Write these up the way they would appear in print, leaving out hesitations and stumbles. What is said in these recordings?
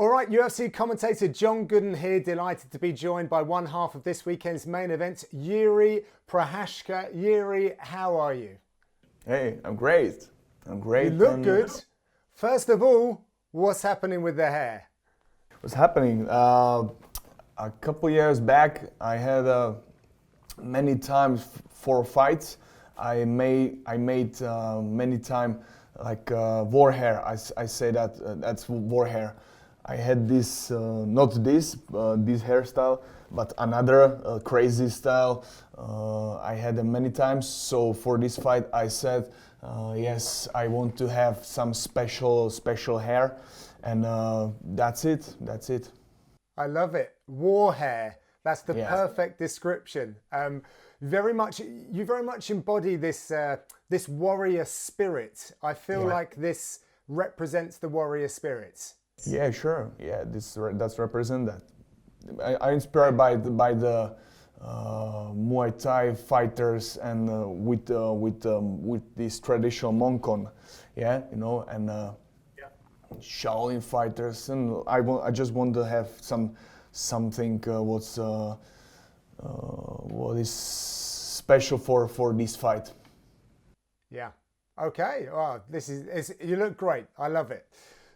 All right, UFC commentator John Gooden here, delighted to be joined by one half of this weekend's main event, Jiri Prochazka. Jiri, how are you? Hey, I'm great. I'm great. You look good. First of all, what's happening with the hair? What's happening? A couple years back, I had many times for fights. I made many times like war hair. I say that's war hair. I had this, not this hairstyle, but another crazy style. I had them many times. So for this fight, I said, yes, I want to have some special hair, and that's it. I love it. War hair. That's the perfect description. You very much embody this this warrior spirit. I feel like this represents the warrior spirit. Yeah, sure. Yeah, that's represent that. I'm inspired by the Muay Thai fighters and with this traditional Mongkon, and Shaolin fighters, and I just want to have something what is special for this fight. Yeah. Okay. Oh, you look great. I love it.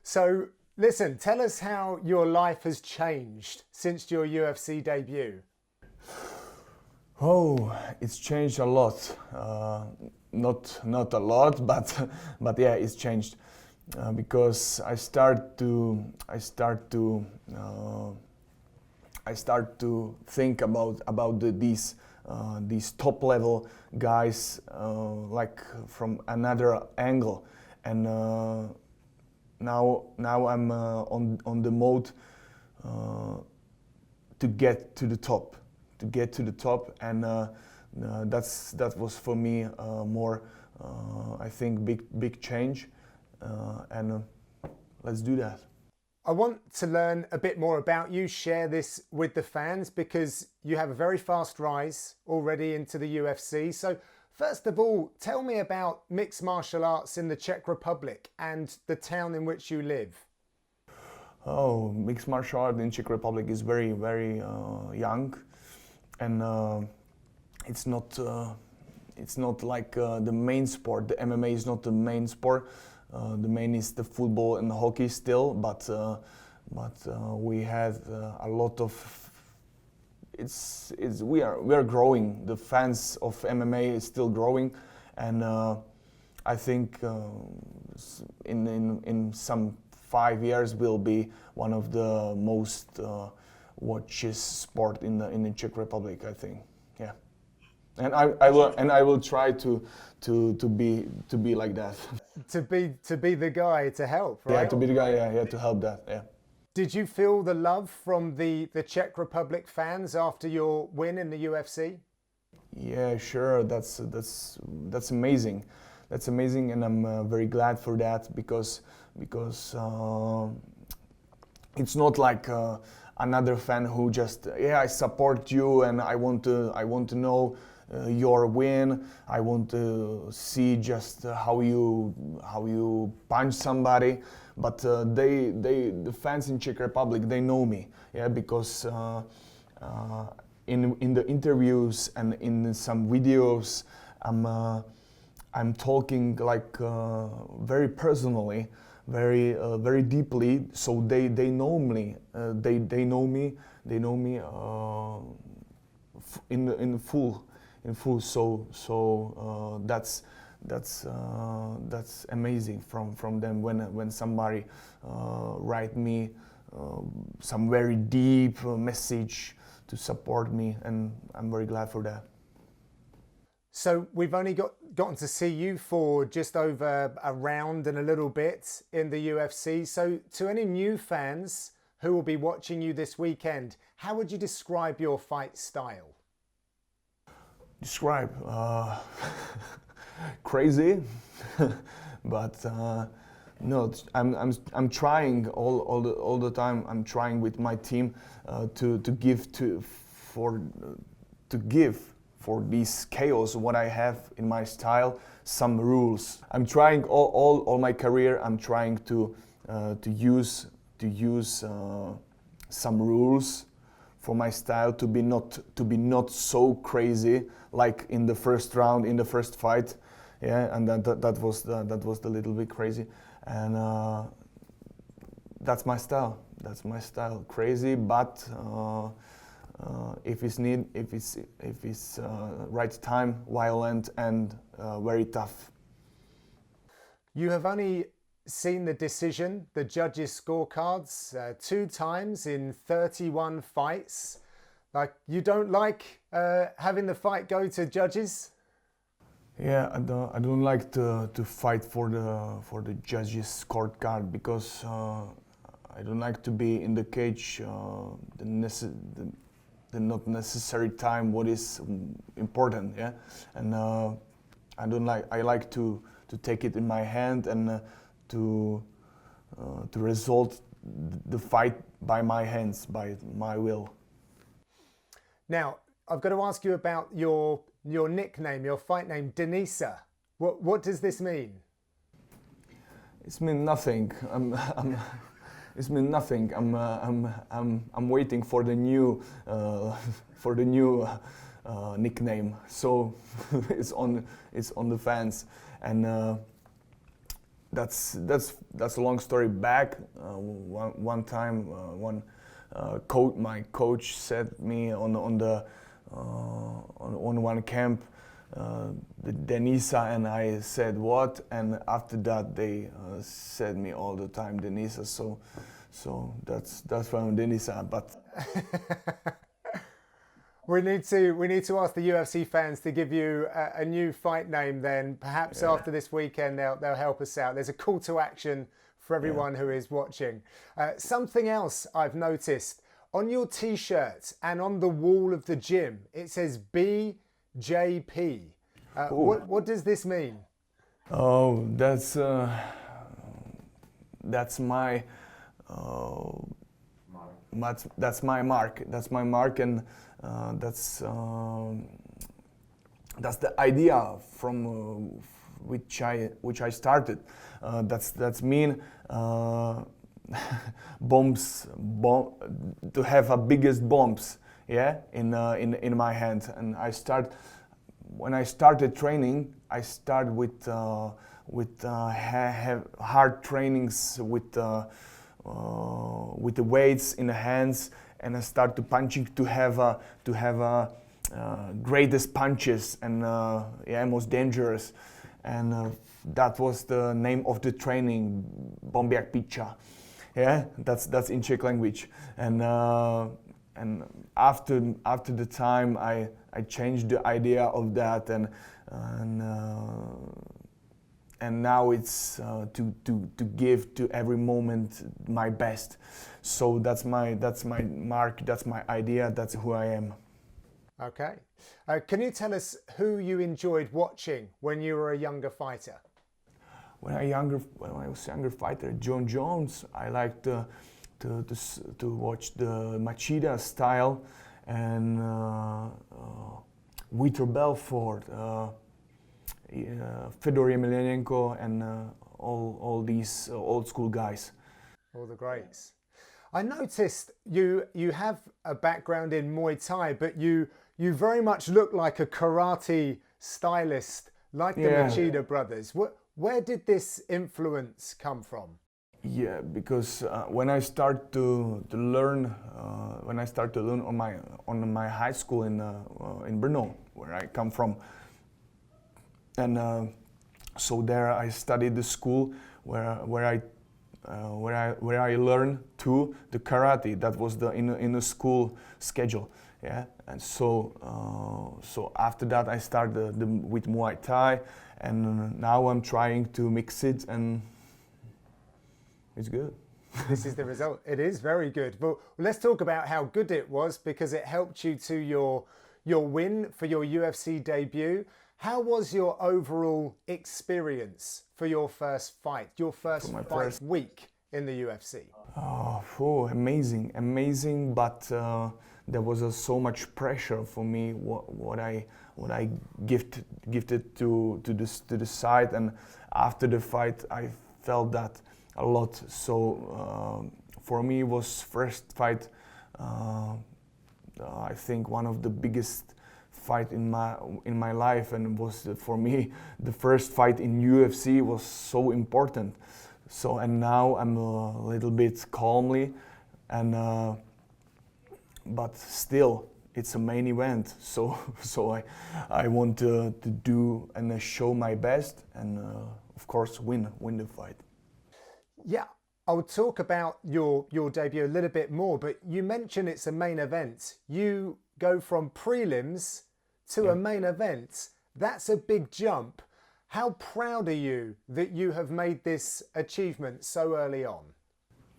So listen, tell us how your life has changed since your UFC debut. Oh, it's changed a lot. Not a lot, but yeah, it's changed because I start to think about these top level guys like from another angle, and now I'm on the mode to get to the top, and that was for me more I think big change, and let's do that. I want to learn a bit more about you, share this with the fans, because you have a very fast rise already into the UFC. So first of all, tell me about mixed martial arts in the Czech Republic and the town in which you live. Oh, mixed martial art in Czech Republic is very young, and it's not like the main sport. The MMA is not the main sport. The main is the football and the hockey still, but we had a lot of. We are growing. The fans of MMA is still growing, and I think in some 5 years will be one of the most watches sport in the Czech Republic, I think. Yeah. And I will try to be like that. To be the guy to help, right? Yeah, to be the guy. Yeah, to help that. Yeah. Did you feel the love from the Czech Republic fans after your win in the UFC? Yeah, sure. That's amazing. That's amazing, and I'm very glad for that because it's not like another fan who just I support you and I want to know your win. I want to see just how you punch somebody. But the fans in Czech Republic, they know me, because in the interviews and in some videos, I'm talking like very personally, very deeply. So they know me. They know me in full. So that's amazing from them when somebody write me some very deep message to support me, and I'm very glad for that. So we've only gotten to see you for just over a round and a little bit in the UFC. So to any new fans who will be watching you this weekend, how would you describe your fight style? Describe crazy, but no, I'm trying all the time. I'm trying with my team to give for this chaos what I have in my style some rules. I'm trying all my career. I'm trying to use to use some rules for my style to be not so crazy like in the first round, in the first fight. Yeah, and that was the little bit crazy, and that's my style. That's my style. Crazy, but if it's right time, violent and very tough. You have only seen the decision, the judges' scorecards, 2 times in 31 fights. Like, you don't like having the fight go to judges? Yeah, I don't like to fight for the judges' scorecard because I don't like to be in the cage the not necessary time what is important. Yeah, and I like to take it in my hand and to result the fight by my hands, by my will. Now, I've got to ask you about your nickname, your fight name, Denisa. What does this mean? It's mean nothing. It's mean nothing. I'm waiting for the new nickname. So it's on the fans, and that's a long story back. One time, my coach said me on one camp, the Denisa, and I said what, and after that they said me all the time Denisa, so that's why I'm Denisa. But we need to ask the UFC fans to give you a new fight name. Then perhaps after this weekend they'll help us out. There's a call to action for everyone who is watching. Something else I've noticed on your t-shirt and on the wall of the gym, it says BJP. What does this mean? Oh, that's my that's my mark. That's my mark, and that's the idea from which I started. That's mean to have a biggest bombs, yeah, in my hand. And when I started training, I started with hard trainings with the weights in the hands, and I start to punching to have greatest punches and most dangerous, and that was the name of the training, Bombiak Picha. Yeah, that's in Czech language, and after the time I changed the idea of that, and now it's to give to every moment my best. So that's my mark, that's my idea, that's who I am. Okay. Can you tell us who you enjoyed watching when you were a younger fighter? When I was a younger fighter, John Jones. I liked to watch the Machida style, and Vitor Belfort, Fedor Emelianenko, and all these old school guys. All the greats. I noticed you have a background in Muay Thai, but you very much look like a karate stylist, like the Machida brothers. Where did this influence come from? Yeah, because when I started to learn on my high school in Brno, where I come from, and so there I studied the school where I learned too the karate. That was in the school schedule, yeah. And so after that I started with Muay Thai, and now I'm trying to mix it, and it's good. This is the result. It is very good. But let's talk about how good it was, because it helped you to your win for your UFC debut. How was your overall experience for your first fight, your first week in the UFC? Oh, amazing! But there was so much pressure for me. What I gifted to the side, and after the fight, I felt that a lot. So for me was first fight. I think one of the biggest fight in my life, and was for me the first fight in UFC was so important. So and now I'm a little bit calmly, and but still it's a main event. So I want to do and show my best, and of course win the fight. Yeah, I'll talk about your debut a little bit more, but you mentioned it's a main event. You go from prelims to a main event. That's a big jump. How proud are you that you have made this achievement so early on?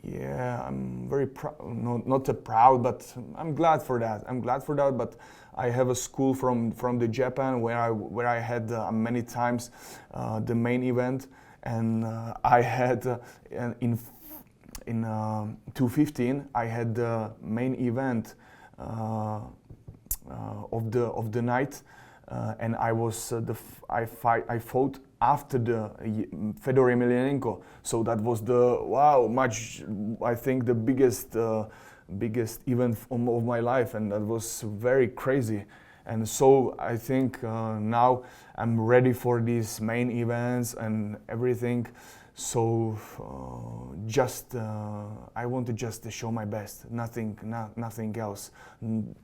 Yeah, I'm very proud, not proud, but I'm glad for that. I'm glad for that, but I have a school from the Japan where I had many times the main event, and I had in 2015 I had the main event of the night, and I was I fought after the Fedor Emelianenko. So that was I think the biggest event of my life, and that was very crazy. And so I think now I'm ready for these main events and everything. So I want to just show my best, nothing else.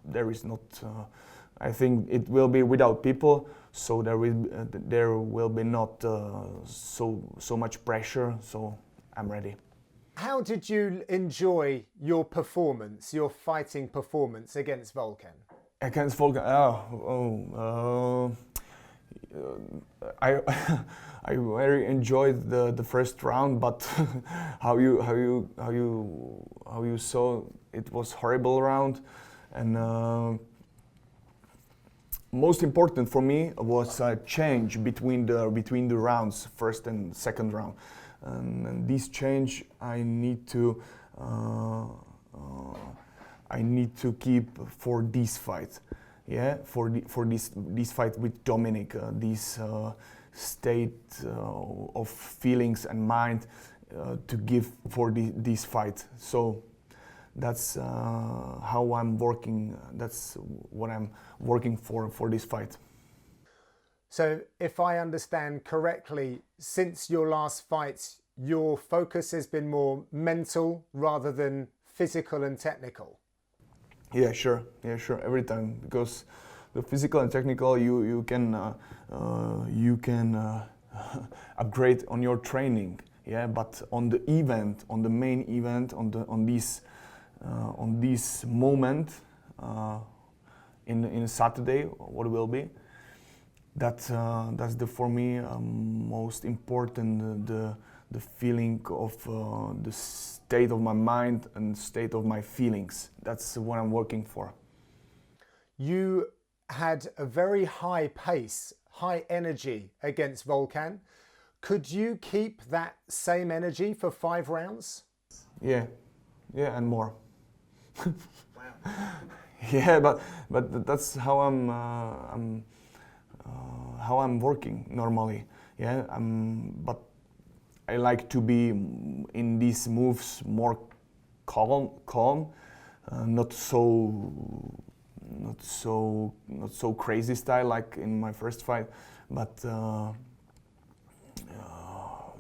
There is not. I think it will be without people, so there will be not so much pressure. So I'm ready. How did you enjoy your performance, your fighting performance against Volkan? Against Volkan, I I very enjoyed the first round, but how you saw, it was horrible round, and most important for me was a change between the rounds, first and second round, and this change I need to keep for this fight. Yeah, for this fight with Dominick, this state of feelings and mind to give for this fight. So that's how I'm working. That's what I'm working for this fight. So if I understand correctly, since your last fight, your focus has been more mental rather than physical and technical. Yeah, sure. Every time, because the physical and technical, you can upgrade on your training. Yeah, but on the event, on the main event, on this moment, in Saturday, what will be, that's for me most important. The feeling of the state of my mind and state of my feelings. That's what I'm working for. You had a very high pace, high energy against Volkan. Could you keep that same energy for 5 rounds? Yeah, and more. Yeah, but that's how I'm working normally. Yeah, but I like to be in these moves more calm, not so crazy style like in my first fight, but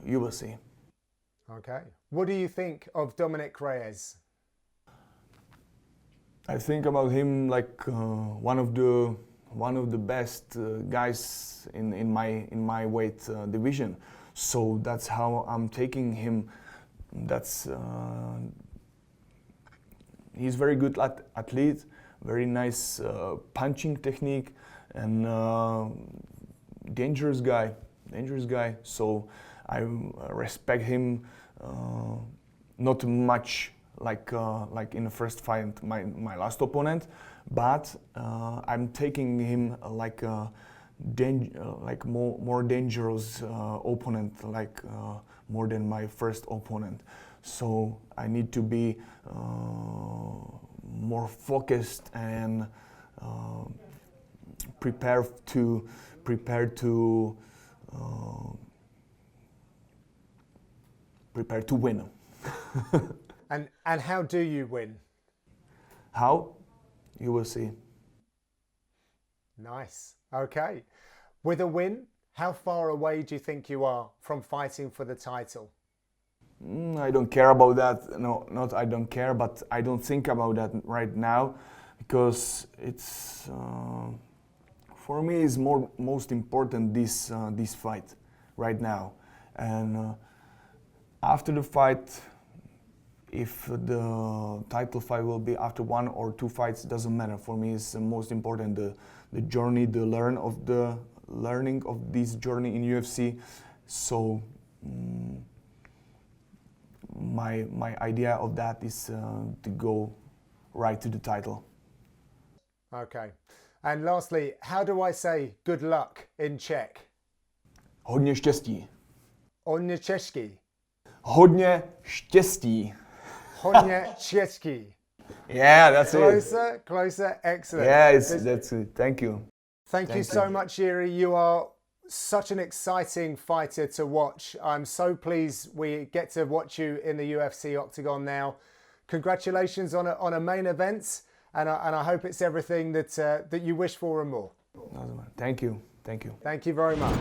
you will see. Okay. What do you think of Dominick Reyes? I think about him like one of the best guys in my weight division. So that's how I'm taking him. He's very good athlete, very nice punching technique, and dangerous guy. So I respect him not much like in the first fight, my last opponent, but I'm taking him like more dangerous opponent, like more than my first opponent. So I need to be more focused and prepare to win. And how do you win? How? You will see. Nice. Okay. With a win, how far away do you think you are from fighting for the title? I don't care about that. No, not I don't care, but I don't think about that right now, because it's for me is most important this fight right now, and after the fight, if the title fight will be after 1 or 2 fights, doesn't matter. For me, it's most important the journey, the learning of this journey in UFC. So. My idea of that is to go right to the title. Okay. And lastly, how do I say good luck in Czech? Hodně štěstí. Hodně český. Hodně štěstí. Hodně český. Yeah, that's closer, it. Closer, excellent. Yeah, that's it. Thank you. Thank you so much, Jiri. You are such an exciting fighter to watch. I'm so pleased we get to watch you in the UFC octagon now. Congratulations on a main event, and I hope it's everything that you wish for and more. Thank you. Thank you. Thank you very much.